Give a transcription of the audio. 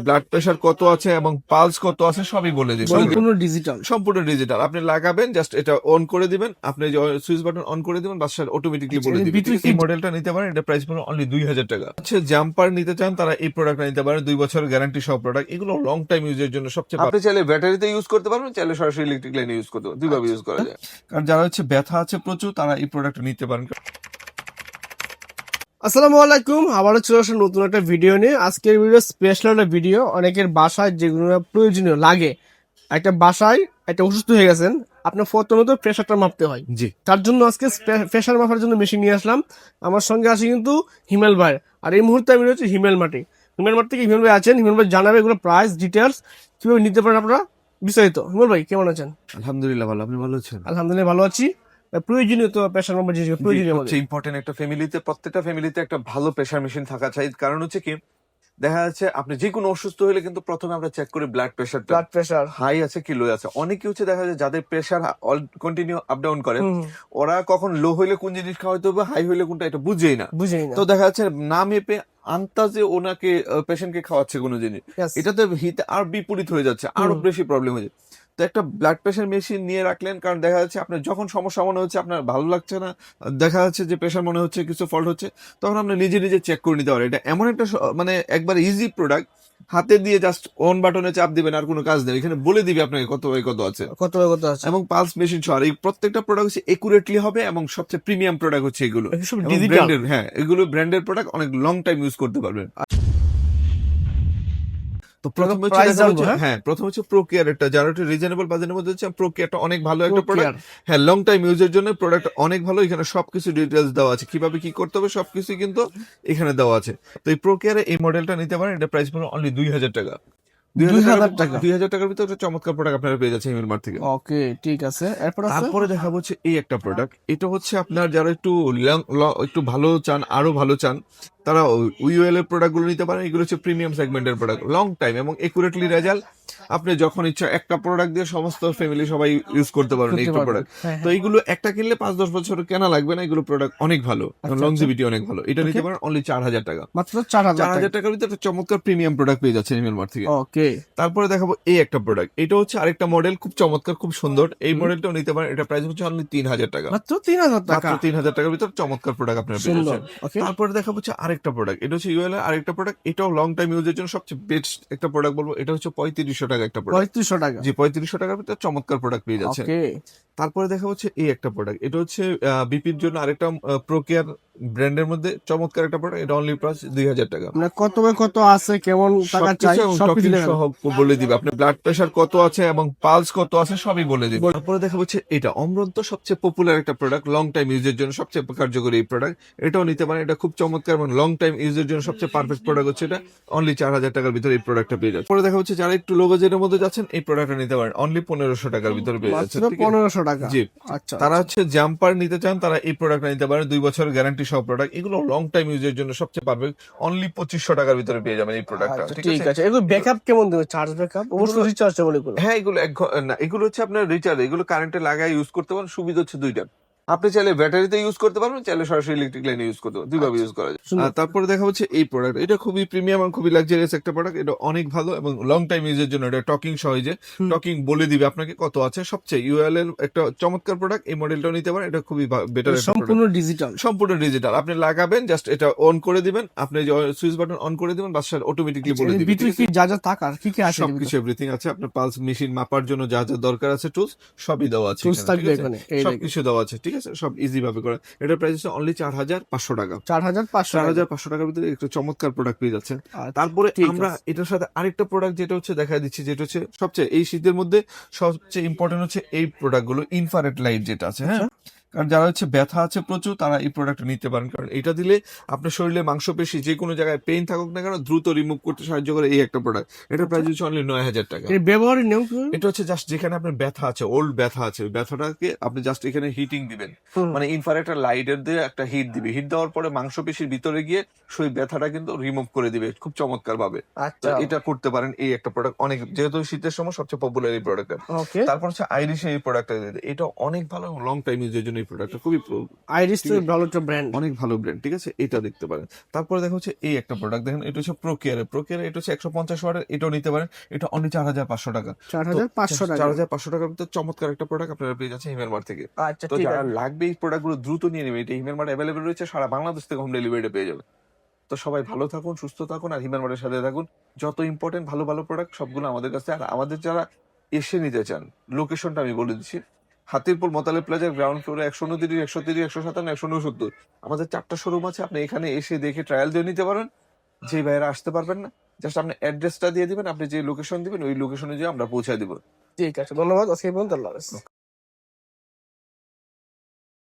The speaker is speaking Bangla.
ব্লাড প্রেশার কত আছে এবং পালস কত আছে সবই বলে দিবে। সম্পূর্ণ ডিজিটাল। আপনি লাগাবেন, জাস্ট এটা অন করে দিবেন, আপনি যে সুইচ বাটন অন করে দিবেন, বাস অটোমেটিকলি বলে দিবে। এই মডেলটা নিতে পারেন, এটা প্রাইস পড়বে অনলি 2000 টাকা। হচ্ছে জাম্পার নিতে চান তারা এই প্রোডাক্টটা নিতে পারেন, 2 বছরের গ্যারান্টি সহ প্রোডাক্ট। এগুলো লং টাইম ইউজের জন্য সবচেয়ে আপনি চাইলে ব্যাটারিতে ইউজ করতে পারবেন, চাইলে সরাসরি ইলেকট্রিক লাইনে ইউজ করতে পারবেন, দুইভাবে ইউজ করা যায়। কারণ যারা হচ্ছে ব্যথা আছে প্রচুর, তারা এই প্রোডাক্টটা নিতে পারেন। আসসালামু আলাইকুম, আবারও চলে আসলাম নতুন একটা ভিডিও নিয়ে। আজকের ভিডিও স্পেশাল একটা ভিডিও। অনেকের বাসায় যেগুলো প্রয়োজনীয় লাগে, একটা বাসায় একটা অসুস্থ হয়ে গেছেন, আপনার প্রথমত প্রেশারটা মাপতে হয়। জি, তার জন্য আজকে প্রেশার মাপার জন্য মেশিন নিয়ে আসলাম। আমার সঙ্গে আছে কিন্তু হিমেল ভাই, আর এই মুহূর্তে আমি রয়েছি হিমেল মাটি থেকে। হিমেল ভাই আছেন, হিমেল ভাই জানাবে এগুলো প্রাইস ডিটেলস কিভাবে নিতে পারেন আপনারা বিস্তারিত। হিমেল ভাই কেমন আছেন? আলহামদুলিল্লাহ ভালো, আপনি ভালো আছেন? আলহামদুলিল্লাহ ভালো আছি। প্রয়োজনীয় তো প্রেশার মাপার যে প্রয়োজনীয় সবচেয়ে ইম্পর্টেন্ট একটা ফ্যামিলিতে, প্রত্যেকটা ফ্যামিলিতে একটা ভালো প্রেশার মেশিন থাকা চাই। কারণ হচ্ছে কি, দেখা যাচ্ছে আপনি যে কোনো অসুস্থ হলে কিন্তু প্রথমে আমরা চেক করি ব্লাড প্রেশার হাই আছে কি লো আছে। অনেকে হচ্ছে দেখা যায় যাদের প্রেশার কন্টিনিউ আপ ডাউন করে, ওরা কখন লো হইলে কোন জিনিস খাওয়াইতে হবে, হাই হইলে কোনটা, এটা বুঝেই না। তো দেখা যাচ্ছে না মেপে আন্তাজে ওনাকে পেশেন্টকে খাওয়াচ্ছে কোনো জিনিস, এটাতে হিতে আর বিপরীত হয়ে যাচ্ছে, আরো বেশি প্রবলেম হয়ে যাচ্ছে। তো একটা ব্লাড প্রেশার মেশিন নিয়ে রাখলেন, কারণ দেখা যাচ্ছে আপনার যখন সমস্যা মনে হচ্ছে, আপনার ভালো লাগছে না, দেখা যাচ্ছে যে প্রেশার মনে হচ্ছে কিছু ফল্ট হচ্ছে, তখন আপনি নিজে নিজে চেক করে নিতে পারেন। এটা এমন একটা মানে একবার ইজি প্রোডাক্ট, হাতে দিয়ে জাস্ট অন বাটনে চাপ দিবেন, আর কোনো কাজ নেই, এখানে বলে দিবে আপনাকে কত বাই কত আছে, এবং পালস মেশিন সহ। আর এই প্রত্যেকটা প্রোডাক্ট হচ্ছে একুরেটলি হবে, এবং সবচেয়ে প্রিমিয়াম প্রোডাক্ট হচ্ছে এগুলো। হ্যাঁ, এগুলো ব্র্যান্ডের প্রোডাক্ট, অনেক লং টাইম ইউজ করতে পারবেন। তো প্রথম হচ্ছে প্রোকেয়ারটা, যারা একটু রিজনেবল বাজেটের মধ্যে হচ্ছে প্রোকেয়ারটা অনেক ভালো একটা প্রোডাক্ট। হ্যাঁ, লং টাইম ইউজের জন্য প্রোডাক্ট অনেক ভালো। এখানে সবকিছু ডিটেলস দেওয়া আছে, কিভাবে কি করতে হবে সবকিছু কিন্তু এখানে দেওয়া আছে। তো এই প্রোকেয়ারে এই মডেলটা নিতে পারেন, এটা প্রাইস পড়বে অনলি 2000 টাকা। 2000 টাকার ভিতরে একটা চমৎকার প্রোডাক্ট আপনারা পেয়ে যাচ্ছেন হিমেল মার্ট থেকে। ওকে, ঠিক আছে। তারপরে দেখা হচ্ছে এই একটা প্রোডাক্ট, এটা হচ্ছে আপনার যারা একটু ভালো চান, আরো ভালো চান, তারা উইওএল এর প্রোডাক্ট গুলো নিতে পারেন। এগুলো হচ্ছে প্রিমিয়াম সেগমেন্টের প্রোডাক্ট, লং টাইম এবং একুরেটলি রেজাল্ট। আপনি যখন ইচ্ছা একটা প্রোডাক্ট দিয়ে সমস্ত ফ্যামিলি সবাই ইউজ করতে পারেন এই প্রোডাক্ট। তো এইগুলো একটা কিনলে 5-10 বছর কেনা লাগবে না, এগুলো প্রোডাক্ট অনেক ভালো, লংজিভিটি অনেক ভালো। এটা নিতে পারেন অনলি 4000 টাকা, মাত্র 4000 টাকার ভিতরে একটা চমৎকার প্রিমিয়াম প্রোডাক্ট পেয়ে যাচ্ছেন হিমেল মার্ট থেকে। ওকে, তারপরে দেখাবো এই একটা প্রোডাক্ট, এটা হচ্ছে আরেকটা মডেল, খুব চমৎকার, খুব সুন্দর। এই মডেলটাও নিতে পারেন, এটা প্রাইস হচ্ছে অনলি 3000 টাকা, মাত্র 3000 টাকা। 3000 টাকার ভিতর চমৎকার প্রোডাক্ট আপনারা পেয়ে যাচ্ছেন। তারপরে দেখাবো হচ্ছে আরেকটা প্রোডাক্ট, এটা হচ্ছে ইউএল এর আরেকটা প্রোডাক্ট। এটাও লং টাইম ইউজের জন্য সবচেয়ে বেস্ট একটা প্রোডাক্ট বলবো। এটা হচ্ছে 3500 টাকা একটা প্রোডাক্ট। 3500 টাকা, জি, 3500 টাকার ভিতর চমৎকার প্রোডাক্ট পেয়ে যাচ্ছেন। তারপরে দেখা হচ্ছে এই একটা প্রোডাক্ট, এটা হচ্ছে বিপির জন্য আরেকটা প্রোকেয়ার ব্র্যান্ডের মধ্যে চমৎকার একটা প্রোডাক্ট। এটা অনলি প্রাইস 2000 টাকা। মানে কত বাই কত আছে, কেমন টাকা চাই সবকিছু সহ বলে দিবে। আপনার ব্লাড প্রেশার কত আছে এবং পালস কত আছে সবই বলে দিবে। তারপরে দেখা হচ্ছে এটা অমরন্ত, সবচেয়ে পপুলার একটা প্রোডাক্ট, লং টাইম ইউজের জন্য সবচেয়ে কার্যকরী এই প্রোডাক্ট। এটাও নিতে পারেন, এটা খুব চমৎকার এবং লং টাইম ইউজের জন্য সবচেয়ে পারফেক্ট প্রোডাক্ট হচ্ছে এটা। অনলি 4000 টাকার ভিতরে এই প্রোডাক্টটা পেয়ে যাচ্ছে। পরে দেখা হচ্ছে যারা একটু লো বাজেটের মধ্যে যাচ্ছেন, এই প্রোডাক্টটা নিতে পারেন অনলি 1500 টাকার ভিতরে পেয়ে যাচ্ছে। 1500 টাকা, জি। আচ্ছা। তারা হচ্ছে জাম্পার নিতে চান, তারা এই প্রোডাক্টটা নিতে পারেন, 2 বছরের গ্যারান্টি সহ প্রোডাক্ট। এগুলো লং টাইম ইউজের জন্য সবচেয়ে পারফেক্ট। অনলি 2500 টাকার ভিতরে পেয়ে যাবেন এই প্রোডাক্টটা। ঠিক আছে। এগুলো ব্যাকআপ কেমন দেবে? চার্জ ব্যাকআপ অবশ্যই রিচার্জেবল এগুলো? হ্যাঁ, এগুলো এগুলো হচ্ছে আপনার রিচার্জ, এগুলো কারেন্টে লাগায় ইউজ করতে পারেন। সুবিধা হচ্ছে দুইটা, আপনি চাইলে ব্যাটারিতে ইউজ করতে পারবেন, চাইলে সরাসরি ইলেকট্রিক লাইনে ইউজ করতে পারবেন, দুইভাবে ইউজ করা যায়। তারপরে দেখা হচ্ছে এই প্রোডাক্ট, এটা খুবই প্রিমিয়াম এবং খুবই লাক্সারিয়াস একটা প্রোডাক্ট। এটা অনেক ভালো এবং লং টাইম ইউজের জন্য। এটা টকিং সহ, যে টকিং বলে দিবে আপনাকে কত আছে। সবচেয়ে ইউএল এর একটা চমৎকার প্রোডাক্ট, এই মডেলটাও নিতে পারেন। এটা খুবই বেটার, সম্পূর্ণ ডিজিটাল। আপনি লাগাবেন, জাস্ট এটা অন করে দিবেন, আপনি যে সুইচ বাটন অন করে দিবেন, বাস অটোমেটিকলি বলে দিবে ভিতরে কি যা যা টাকা কি কি আছে, সবকিছু এভরিথিং আছে। আপনার পালস মেশিন মাপার জন্য যা যা দরকার আছে টুলস সবই দেওয়া আছে, সবকিছু দেওয়া আছে, ঠিক আছে, সব ইজি ভাবে করা। এটার প্রাইস হচ্ছে অনলি 4500 টাকা। 4500 টাকার ভিতরে একটা চমৎকার প্রোডাক্ট পেয়ে যাচ্ছেন। তারপরে আমরা এটার সাথে আরেকটা প্রোডাক্ট যেটা হচ্ছে দেখা দিচ্ছি, যেটা হচ্ছে সবচেয়ে এই শীতের মধ্যে সবচেয়ে ইম্পর্টেন্ট হচ্ছে এই প্রোডাক্ট গুলো, ইনফ্রারেড লাইট যেটা আছে। হ্যাঁ, কারণ যারা হচ্ছে ব্যথা আছে প্রচুর, তারা এই প্রোডাক্ট নিতে পারেন। কারণ এটা দিলে আপনার শরীরে মাংসপেশি যে কোনো জায়গায় পেইন থাকুক না কেন, দ্রুত রিমুভ করতে সাহায্য করে এই একটা প্রোডাক্ট। এটার প্রাইস হচ্ছে অনলি 9000 টাকা। ব্যবহারের নিয়ম এটা হচ্ছে জাস্ট যেখানে আপনার ব্যথা আছে, ওল্ড ব্যথা আছে, ওই ব্যথাটাকে আপনি জাস্ট এখানে হিটিং দিবেন, মানে ইনফ্রারেড লাইটের দিয়ে একটা হিট দিবে। হিট দেওয়ার পরে মাংসপেশির ভিতরে গিয়ে সেই ব্যথাটা কিন্তু রিমুভ করে দিবে খুব চমৎকার ভাবে। এটা করতে পারেন এই একটা প্রোডাক্ট, অনেক, যেহেতু শীতের সময় সবচেয়ে পপুলার এই প্রোডাক্ট। তারপর হচ্ছে আইরিশ এই প্রোডাক্টটা, এটা অনেক ভালো এবং লং টাইম ইউজের জন্য এই প্রোডাক্টটা খুবই আইরিস তো ভালো একটা ব্র্যান্ড, অনেক ভালো ব্র্যান্ড, ঠিক আছে, এটা দেখতে পারেন। তারপরে দেখা হচ্ছে এই একটা প্রোডাক্ট দেখেন, এটা হচ্ছে প্রোকেয়ার, এটা হচ্ছে 150 ওয়াটের, এটাও নিতে পারেন, এটা অনলি 4500 টাকা। 4500 টাকা। 4500 টাকার ভিতরে চমৎকার একটা প্রোডাক্ট আপনারা পেয়ে যাচ্ছেন হিমেল মার্ট থেকে। আচ্ছা তো ঠিক যারা আছে। লাগবে এই প্রোডাক্টগুলো দ্রুত নিয়ে নেবে, এটা হিমেল মার্ট অ্যাভেলেবেল রয়েছে, সারা বাংলাদেশ থেকে হোম ডেলিভারিটা পেয়ে যাবে। তো সবাই ভালো থাকুন, সুস্থ থাকুন, আর হিমেল মার্টের সাথে থাকুন। যত ইম্পর্টেন্ট ভালো ভালো প্রোডাক্ট সবগুলো আমাদের কাছে। আর আমাদের যারা এসে নিতে চান, লোকেশনটা আমি বলে দিচ্ছি, হাতিরপুল মোতালেব প্লাজার গ্রাউন্ড ফ্লোরে 129, 130, 157, 169 আমাদের 4টা শোরুম আছে। আপনি এখানে এসে দেখে ট্রায়াল দিয়ে নিতে পারেন। যে ভাইয়েরা আসতে পারবেন না, জাস্ট আপনি অ্যাড্রেসটা দিয়ে দিবেন, আপনি যে লোকেশন দিবেন ওই লোকেশনে যেয়ে আমরা পৌঁছে দিব। ঠিক আছে, ধন্যবাদ, আজকে এই পর্যন্ত, আল্লাহ হাফেজ।